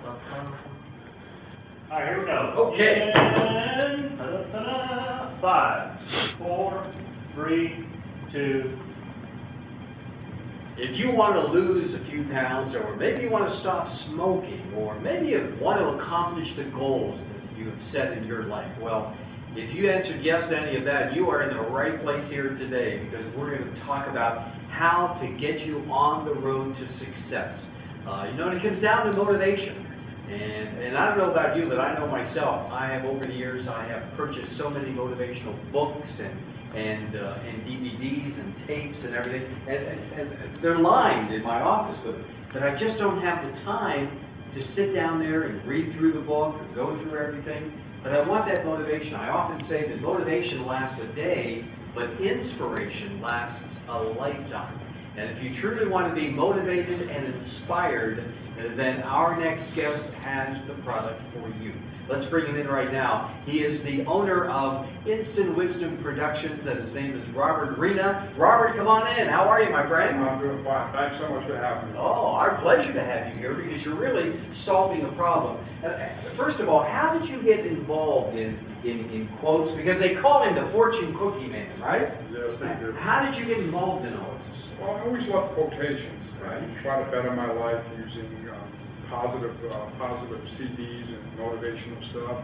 All right, here we go. Okay. And, ta-da-ta-da, 5, 4, 3, 2. If you want to lose a few pounds, or maybe you want to stop smoking, or maybe you want to accomplish the goals that you have set in your life, well, if you answered yes to any of that, you are in the right place here today, because we're going to talk about how to get you on the road to success. And it comes down to motivation. And I don't know about you, but I know myself. I have, over the years, I have purchased so many motivational books and DVDs and tapes and everything, and they're lined in my office with it. But I just don't have the time to sit down there and read through the book or go through everything. But I want that motivation. I often say that motivation lasts a day, but inspiration lasts a lifetime. And if you truly want to be motivated and inspired, then our next guest has the product for you. Let's bring him in right now. He is the owner of Instant Wisdom Productions, and his name is Robert Rena. Robert, come on in. How are you, my friend? I'm doing fine. Thanks so much for having me. Oh, our pleasure to have you here, because you're really solving a problem. First of all, how did you get involved in quotes? Because they call him the fortune cookie man, right? Yes, they do. How did you get involved in all this? Well, I always loved quotations. Right? Try to better my life using positive CDs and motivational stuff.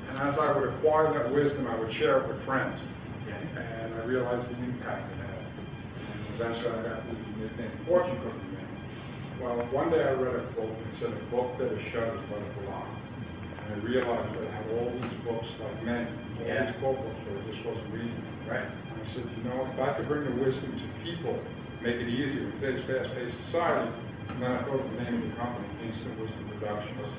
And as I would acquire that wisdom, I would share it with friends. Okay. And I realized the impact it had. And eventually I got the nickname Fortune Cookie Man. Well, one day I read a quote that said, "A book that is shut is but a block." And I realized that I had all these books, like many, all these quote books, but I just wasn't reading them. Right. And I said, if I could bring the wisdom to people, make it easier in today's fast-paced society. And then I thought of the name of the company, Instant Wisdom Productions.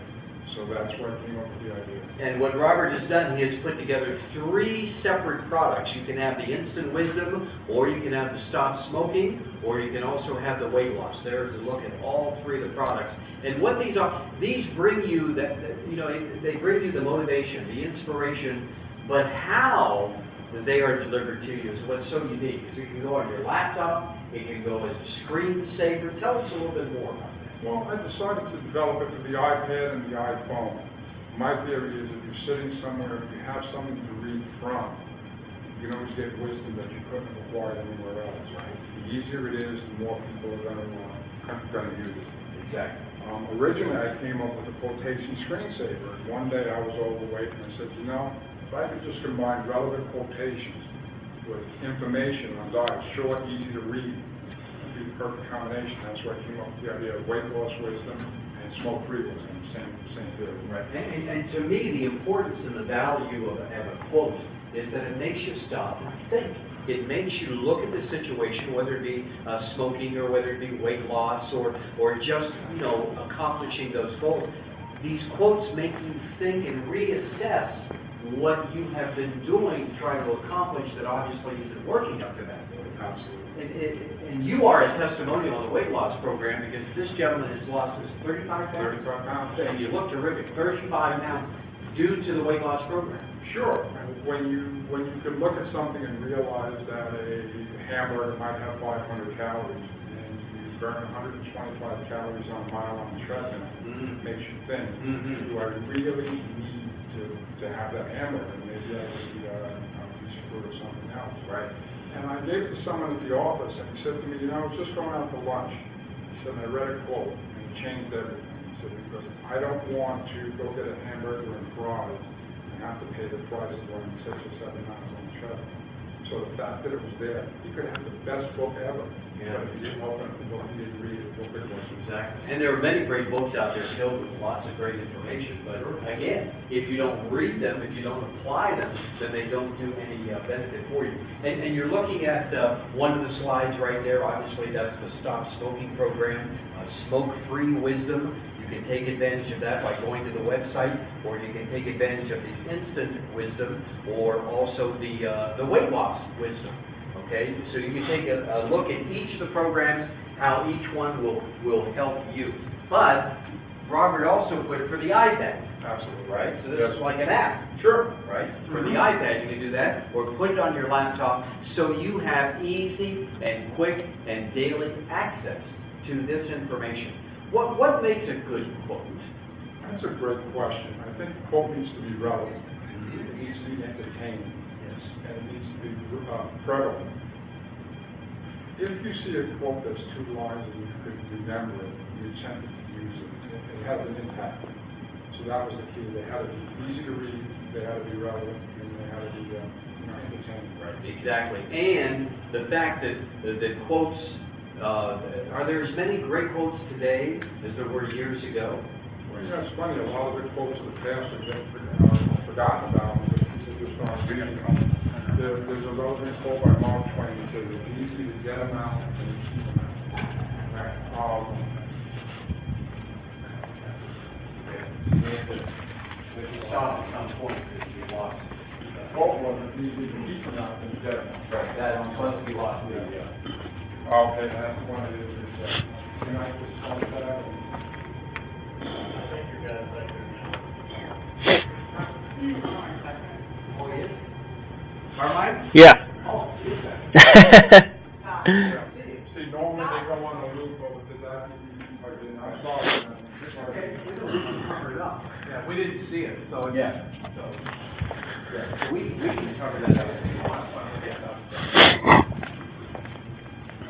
So that's where I came up with the idea. And what Robert has done, he has put together 3 separate products. You can have the Instant Wisdom, or you can have the Stop Smoking, or you can also have the Weight Loss. There's a look at all 3 of the products. And what these are, these bring you they bring you the motivation, the inspiration, but how they are delivered to you is what's so unique. So you can go on your laptop, it can go as a screensaver. Tell us a little bit more about that. Well, I decided to develop it for the iPad and the iPhone. My theory is if you're sitting somewhere, if you have something to read from, you can always get wisdom that you couldn't have acquired anywhere else. Right? The easier it is, the more people are going to use it. Exactly. Originally, I came up with a quotation screensaver. One day I was overweight and I said, if I could just combine relevant quotations with information on diet, short, easy to read, it'd be the perfect combination. That's why I came up with the idea of weight loss wisdom and smoke-free wisdom, same theory. Right. And to me, the importance and the value of a quote is that it makes you stop and think. It makes you look at the situation, whether it be smoking or whether it be weight loss or just accomplishing those goals. These quotes make you think and reassess what you have been doing to try to accomplish that obviously isn't working up to that point. Absolutely. And you are a testimonial on the weight loss program, because this gentleman has lost his 35 pounds. 35 pounds. And you look terrific, 35 pounds, due to the weight loss program. Sure. When you can look at something and realize that a hamburger might have 500 calories and you burn 125 calories on a mile on the treadmill, it makes you think, do I really need to have that hamburger? Maybe I could eat a piece of fruit or something else, right? And I gave it to someone at the office, and he said to me, I was just going out to lunch. He said, and I read a quote, and it changed everything. He said, because I don't want to go get a hamburger and fries and have to pay the price of running 6 or 7 miles on the treadmill. So the fact that it was there, he could have the best book ever. Yeah. But if he didn't open up the book, he didn't read it, book it was. Exactly. And there are many great books out there filled with lots of great information. But again, if you don't read them, if you don't apply them, then they don't do any benefit for you. And you're looking at one of the slides right there. Obviously, that's the Stop Smoking program, Smoke-Free Wisdom. You can take advantage of that by going to the website, or you can take advantage of the Instant Wisdom, or also the Weight Loss Wisdom. Okay, so you can take a look at each of the programs, how each one will help you. But Robert also put it for the iPad. Absolutely. Right? So this is like an app. Sure. Right? For the iPad, you can do that, or put it on your laptop, so you have easy and quick and daily access to this information. What makes a good quote? That's a great question. I think the quote needs to be relevant. It needs to be entertaining. Yes. And it needs to be credible. If you see a quote that's 2 lines and you could remember it, you're tempted to use it. It has an impact. So that was the key. They had to be easy to read, they had to be relevant, and they had to be entertaining. Right, exactly. And the fact that quotes, are there as many great quotes today as there were years ago? Well, you know, it's funny, a lot of the quotes of the past are forgotten about because people just aren't reading them. There's a relevant quote by Mark Twain that says, it's easy to get them out and to keep them out. We can stop at some point if we lost. The quote was, it's easy to keep them out than to get them out. Right, that's supposed to be lost. Okay, that's one of it. Can I just point that out? I think you got it back there now. Oh, yes? Carmine? Yeah. Oh, is that? Yeah. See, normally they go on the loop, but with that, I saw it. Okay, we don't cover it up. Yeah, we didn't see it, so. Yeah. So we can cover that up if you want.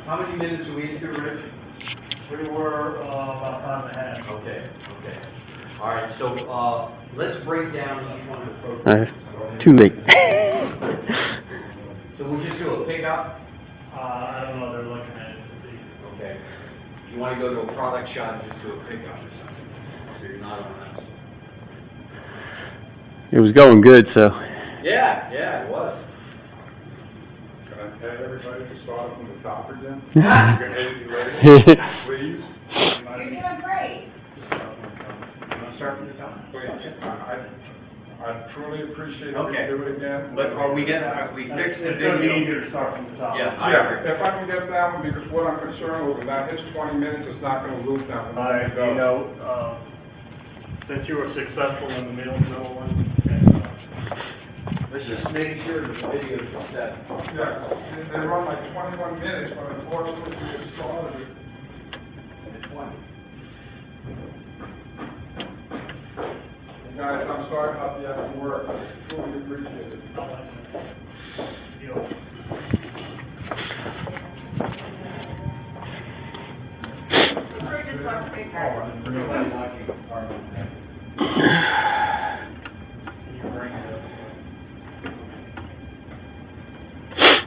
How many minutes are we into, Rich? We were, about 5.5. Okay. All right, so, let's break down each one of the programs. Too late. So we'll just do a pickup? I don't know, they're looking at it to see. Okay. If you want to go to a product shot, just do a pickup or something, so you're not on that. It was going good, so. Yeah, it was. Can I tell everybody to start from the top again? Yeah. You can ready, please? You're doing great. Start from the top. I truly appreciate it. Okay. Do it again. But are we fixed the It's gonna be video? easier to start from the top. Yeah. Yeah, if I can get that one, because what I'm concerned with, that hits 20 minutes, it's not gonna loop that one. You know, since you were successful in the middle one, Let's just make sure the video is set. Yeah, they run like 21 minutes, but unfortunately, we started it. At 20. Guys, I'm sorry about the extra work, I truly appreciate it. you know, We're just going to pick Oh, up. I didn't bring it up.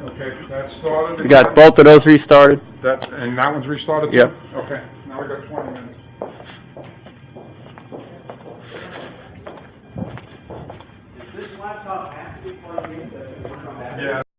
Okay, that started. We got both of those restarted. And that one's restarted? too? Yep. Okay, now we got 20 minutes. Does this laptop have to be plugged in? Does it work on that? Yeah.